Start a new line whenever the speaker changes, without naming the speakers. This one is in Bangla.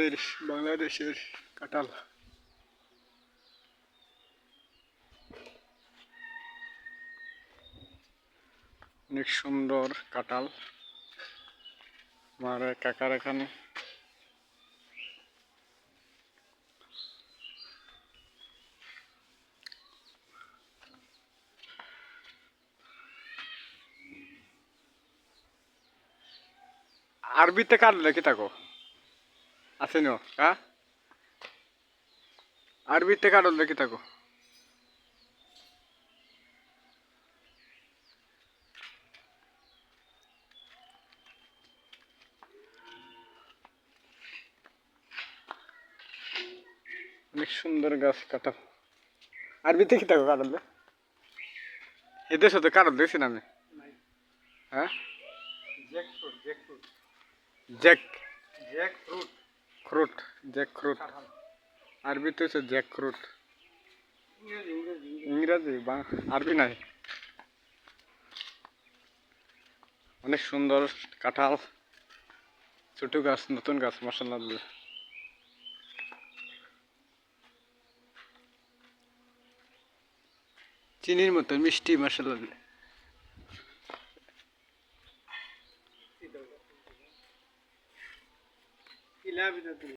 আমাদের বাংলাদেশের কাঁঠাল। অনেক সুন্দর কাঁঠাল। আমার কাকার এখানে আরবিতে কাটলে কি থাকো আছে নো? হ্যাঁ, আরবিতে কাটলে কি থাকো? অনেক সুন্দর গাছ কাঁঠাল। আরবিতে কি থাকো কাটলে? এদের সাথে কাটল দেখছি না আমি। হ্যাঁ, জ্যাক ফ্রুট, জ্যাক ফ্রুট। আরবিতে হচ্ছে জ্যাক ফ্রুট। ইংরাজি আরবি নাই। অনেক সুন্দর কাঁঠাল, ছোট গাছ, নতুন গাছ, মাশাআল্লাহ। চিনির মতো মিষ্টি, মাশাআল্লাহ।